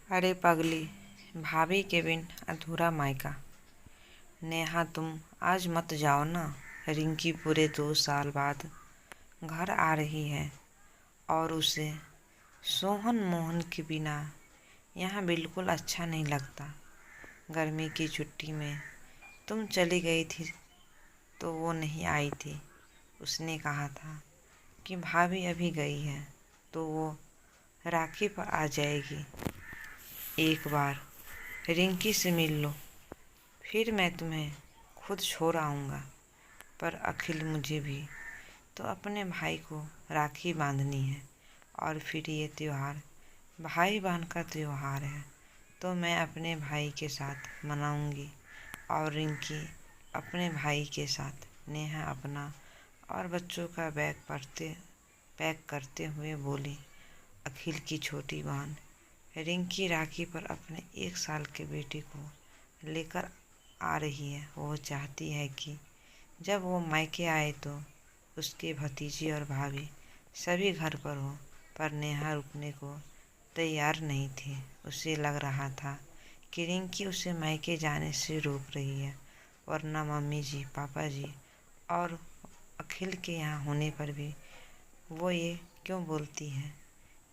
अरे पगली, भाभी के बिन अधूरा मायका। नेहा तुम आज मत जाओ ना। रिंकी पूरे 2 साल बाद घर आ रही है और उसे सोहन मोहन के बिना यहाँ बिल्कुल अच्छा नहीं लगता। गर्मी की छुट्टी में तुम चली गई थी तो वो नहीं आई थी। उसने कहा था कि भाभी अभी गई है तो वो राखी पर आ जाएगी। एक बार रिंकी से मिल लो, फिर मैं तुम्हें खुद छोड़ आऊँगा। पर अखिल, मुझे भी तो अपने भाई को राखी बांधनी है और फिर ये त्योहार भाई बहन का त्योहार है तो मैं अपने भाई के साथ मनाऊंगी और रिंकी अपने भाई के साथ। नेहा अपना और बच्चों का बैग पैक करते हुए बोली। अखिल की छोटी बहन रिंकी राखी पर अपने 1 साल के बेटे को लेकर आ रही है। वो चाहती है कि जब वो मायके आए तो उसके भतीजे और भाभी सभी घर पर हो। पर नेहा रुकने को तैयार नहीं थी। उसे लग रहा था कि रिंकी उसे मायके जाने से रोक रही है, वरना मम्मी जी, पापा जी और अखिल के यहाँ होने पर भी वो ये क्यों बोलती है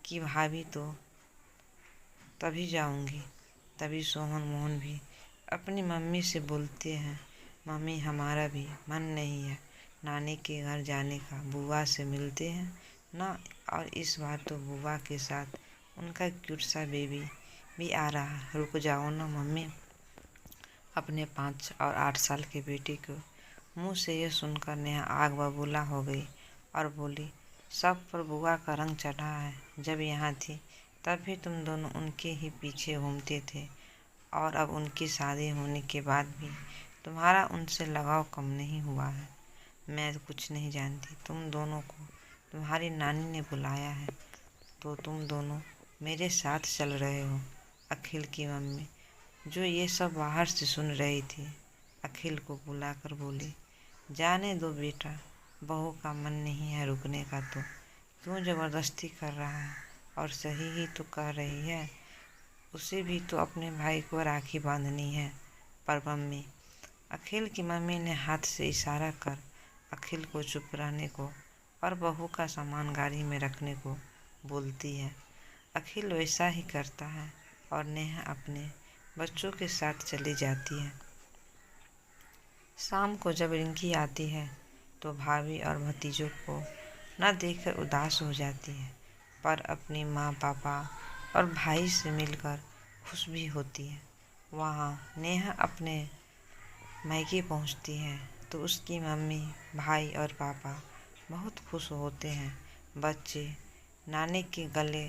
कि भाभी तो तभी जाऊंगी। तभी सोहन मोहन भी अपनी मम्मी से बोलते हैं, मम्मी हमारा भी मन नहीं है नानी के घर जाने का। बुआ से मिलते हैं ना, और इस बार तो बुआ के साथ उनका क्यूट सा बेबी भी आ रहा है। रुक जाओ ना मम्मी। अपने 5 और 8 साल के बेटे को मुँह से ये सुनकर नेहा आग बबूला हो गई और बोली, सब पर बुआ का रंग चढ़ा है। जब यहाँ थी तब भी तुम दोनों उनके ही पीछे घूमते थे और अब उनकी शादी होने के बाद भी तुम्हारा उनसे लगाव कम नहीं हुआ है। मैं कुछ नहीं जानती। तुम दोनों को तुम्हारी नानी ने बुलाया है तो तुम दोनों मेरे साथ चल रहे हो। अखिल की मम्मी, जो ये सब बाहर से सुन रही थी, अखिल को बुलाकर बोली, जाने दो बेटा, बहू का मन नहीं है रुकने का तो क्यों ज़बरदस्ती कर रहा है। और सही ही तो कह रही है, उसे भी तो अपने भाई को राखी बांधनी है। पर मम्मी, अखिल की मम्मी ने हाथ से इशारा कर अखिल को चुप रहने को और बहू का सामान गाड़ी में रखने को बोलती है। अखिल वैसा ही करता है और नेहा अपने बच्चों के साथ चली जाती है। शाम को जब रिंकी आती है तो भाभी और भतीजों को न देखकर उदास हो जाती है, पर अपनी माँ, पापा और भाई से मिलकर खुश भी होती है। वहाँ नेहा अपने मायके पहुँचती है तो उसकी मम्मी, भाई और पापा बहुत खुश होते हैं। बच्चे नानी के गले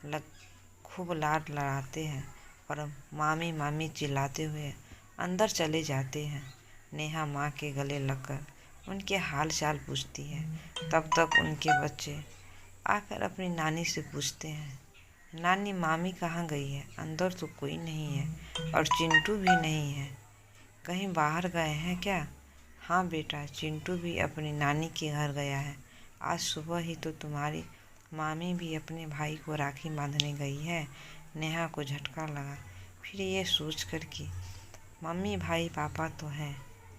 लग खूब लाड लड़ाते हैं और मामी मामी चिल्लाते हुए अंदर चले जाते हैं। नेहा माँ के गले लगकर उनके हाल चाल पूछती है। तब तक उनके बच्चे आकर अपनी नानी से पूछते हैं, नानी मामी कहाँ गई है? अंदर तो कोई नहीं है और चिंटू भी नहीं है, कहीं बाहर गए हैं क्या? हाँ बेटा, चिंटू भी अपनी नानी के घर गया है। आज सुबह ही तो तुम्हारी मामी भी अपने भाई को राखी बांधने गई है। नेहा को झटका लगा। फिर ये सोचकर कि मम्मी, भाई, पापा तो हैं,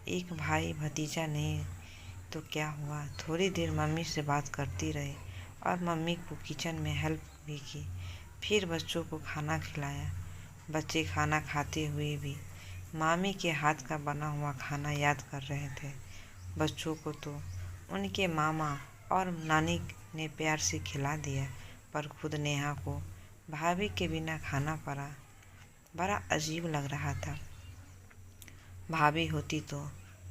एक भाई भतीजा नहीं तो क्या हुआ। थोड़ी देर मम्मी से बात करती रही और मम्मी को किचन में हेल्प भी की। फिर बच्चों को खाना खिलाया। बच्चे खाना खाते हुए भी मामी के हाथ का बना हुआ खाना याद कर रहे थे। बच्चों को तो उनके मामा और नानी ने प्यार से खिला दिया, पर खुद नेहा को भाभी के बिना खाना पड़ा बड़ा अजीब लग रहा था। भाभी होती तो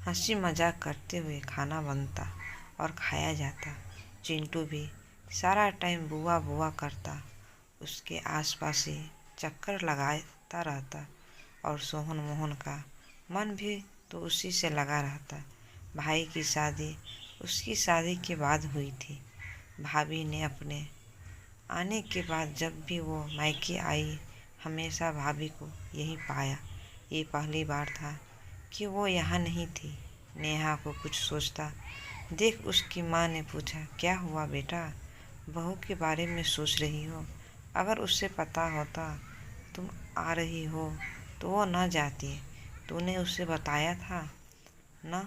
हंसी मजाक करते हुए खाना बनता और खाया जाता। चिंटू भी सारा टाइम बुआ बुआ करता, उसके आसपास ही चक्कर लगाता रहता और सोहन मोहन का मन भी तो उसी से लगा रहता। भाई की शादी उसकी शादी के बाद हुई थी। भाभी ने अपने आने के बाद जब भी वो मायके आई, हमेशा भाभी को यही पाया। ये पहली बार था कि वो यहाँ नहीं थी। नेहा को कुछ सोचता देख उसकी माँ ने पूछा, क्या हुआ बेटा? बहू के बारे में सोच रही हो? अगर उससे पता होता तुम आ रही हो तो वो न जाती। तूने उसे बताया था ना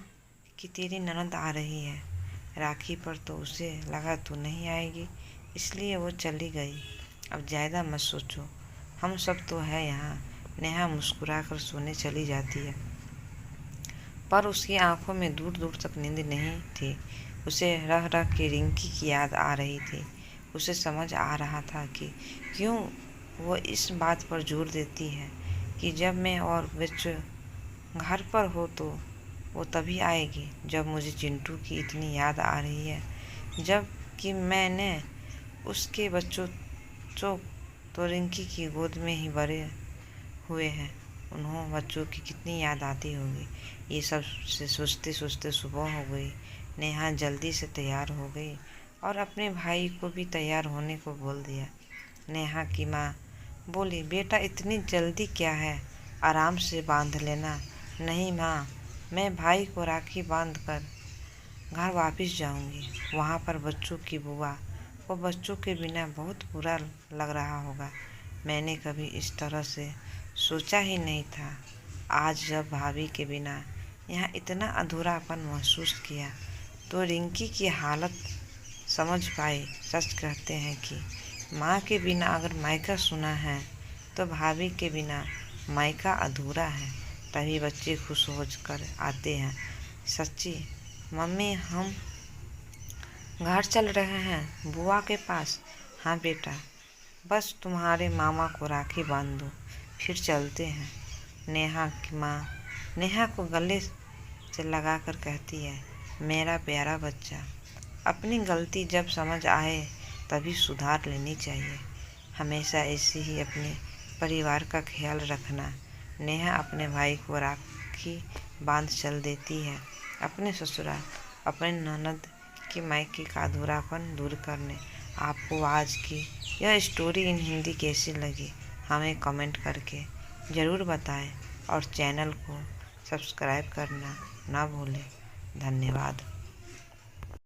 कि तेरी ननद आ रही है। राखी पर तो उसे लगा तू नहीं आएगी, इसलिए वो चली गई। अब ज़्यादा मत सोचो, हम सब तो है यहाँ। नेहा मुस्कुराकर सोने चली जाती है, पर उसकी आंखों में दूर दूर तक नींद नहीं थी। उसे रह रह के रिंकी की याद आ रही थी। उसे समझ आ रहा था कि क्यों वो इस बात पर जोर देती है कि जब मैं और बच्चे घर पर हो तो वो तभी आएगी जब मुझे चिंटू की इतनी याद आ रही है। जब कि मैंने उसके बच्चों तो रिंकी की गोद में ही बड़े हुए हैं। उन्होंने बच्चों की कितनी याद आती होगी। ये सब से सोचते सोचते सुबह हो गई। नेहा जल्दी से तैयार हो गई और अपने भाई को भी तैयार होने को बोल दिया। नेहा की माँ बोली, बेटा इतनी जल्दी क्या है, आराम से बांध लेना। नहीं माँ, मैं भाई को राखी बांध कर घर वापस जाऊंगी। वहाँ पर बच्चों की बुआ को बच्चों के बिना बहुत बुरा लग रहा होगा। मैंने कभी इस तरह से सोचा ही नहीं था। आज जब भाभी के बिना यहाँ इतना अधूरापन महसूस किया तो रिंकी की हालत समझ पाई। सच कहते हैं कि माँ के बिना अगर मायका सुना है तो भाभी के बिना मायका अधूरा है। तभी बच्चे खुश होकर आते हैं। सच्ची मम्मी, हम घर चल रहे हैं बुआ के पास। हाँ बेटा, बस तुम्हारे मामा को राखी बांध दो, फिर चलते हैं। नेहा की माँ नेहा को गले से लगाकर कहती है, मेरा प्यारा बच्चा, अपनी गलती जब समझ आए तभी सुधार लेनी चाहिए। हमेशा ऐसे ही अपने परिवार का ख्याल रखना। नेहा अपने भाई को राखी बांध चल देती है अपने ससुराल, अपने ननद के मायके का अधूरापन दूर करने। आपको आज की यह स्टोरी इन हिंदी कैसी लगी हमें कमेंट करके ज़रूर बताएं और चैनल को सब्सक्राइब करना ना भूलें। धन्यवाद।